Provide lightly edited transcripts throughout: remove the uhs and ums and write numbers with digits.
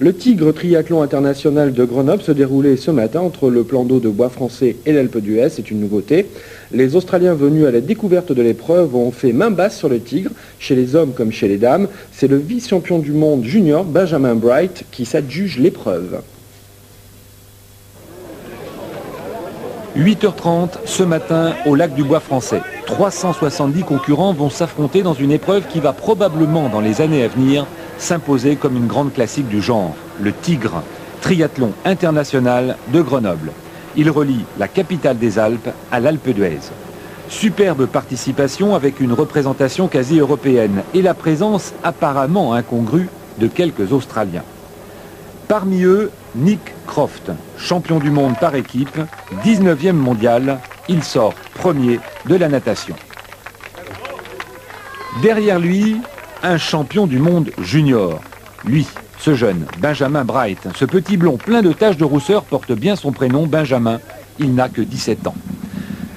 Le Tigre Triathlon International de Grenoble se déroulait ce matin entre le plan d'eau de Bois-Français et l'Alpe d'Huez. C'est une nouveauté. Les Australiens venus à la découverte de l'épreuve ont fait main basse sur le Tigre, chez les hommes comme chez les dames. C'est le vice-champion du monde junior, Benjamin Bright, qui s'adjuge l'épreuve. 8h30 ce matin au lac du Bois-Français. 370 concurrents vont s'affronter dans une épreuve qui va probablement, dans les années à venir, s'imposer comme une grande classique du genre, le Tigre Triathlon International de Grenoble. Il relie la capitale des Alpes à l'Alpe d'Huez. Superbe participation avec une représentation quasi européenne et la présence apparemment incongrue de quelques Australiens. Parmi eux, Nick Croft, champion du monde par équipe, 19e mondial, il sort premier de la natation. Derrière lui, un champion du monde junior. Lui, ce jeune, Benjamin Bright, ce petit blond plein de taches de rousseur porte bien son prénom, Benjamin. Il n'a que 17 ans.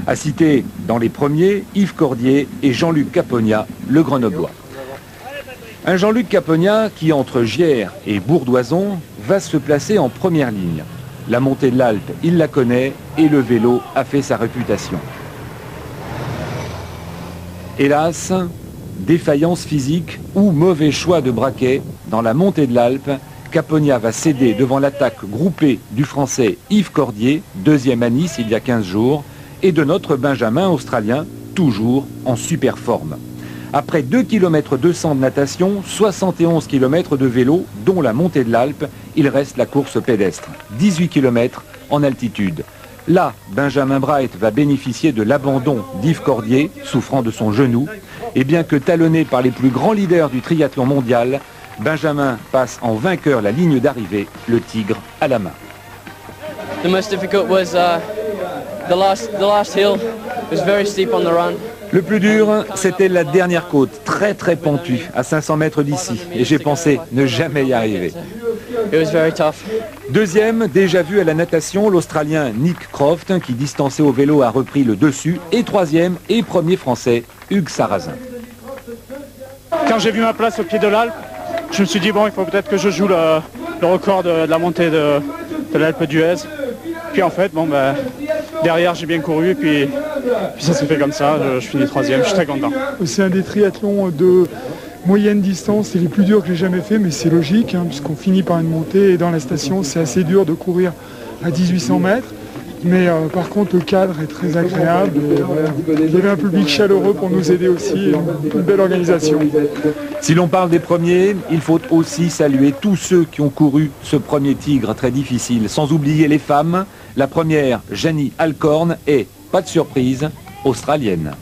À citer dans les premiers, Yves Cordier et Jean-Luc Capogna, le Grenoblois. Un Jean-Luc Capogna qui, entre Giers et Bourdoison, va se placer en première ligne. La montée de l'Alpe, il la connaît et le vélo a fait sa réputation. Hélas, défaillance physique ou mauvais choix de braquet, dans la montée de l'Alpe, Capogna va céder devant l'attaque groupée du Français Yves Cordier, deuxième à Nice il y a 15 jours, et de notre Benjamin australien, toujours en super forme. Après 2 km 200 de natation, 71 km de vélo, dont la montée de l'Alpe, il reste la course pédestre, 18 km en altitude. Là, Benjamin Bright va bénéficier de l'abandon d'Yves Cordier, souffrant de son genou, et bien que talonné par les plus grands leaders du triathlon mondial, Benjamin passe en vainqueur la ligne d'arrivée, le Tigre à la main. The most difficult was the last hill. It was very steep on the run. Le plus dur, c'était la dernière côte, très pentue, à 500 mètres d'ici. Et j'ai pensé ne jamais y arriver. It was very tough. Deuxième, déjà vu à la natation, l'Australien Nick Croft, qui distancé au vélo a repris le dessus. Et troisième et premier Français, Hugues Sarrazin. Quand j'ai vu ma place au pied de l'Alpe, je me suis dit bon, il faut peut-être que je joue le record de la montée de l'Alpe d'Huez. Puis en fait, bon, derrière j'ai bien couru, puis ça s'est fait comme ça, je finis troisième, je suis très content. C'est un des triathlons de moyenne distance, c'est les plus durs que j'ai jamais fait, mais c'est logique, hein, puisqu'on finit par une montée, et dans la station c'est assez dur de courir à 1800 mètres. Mais par contre le cadre est très agréable, il y avait un public chaleureux pour nous aider aussi, une belle organisation. Si l'on parle des premiers, il faut aussi saluer tous ceux qui ont couru ce premier Tigre très difficile, sans oublier les femmes. La première, Janie Alcorn, est, pas de surprise, australienne.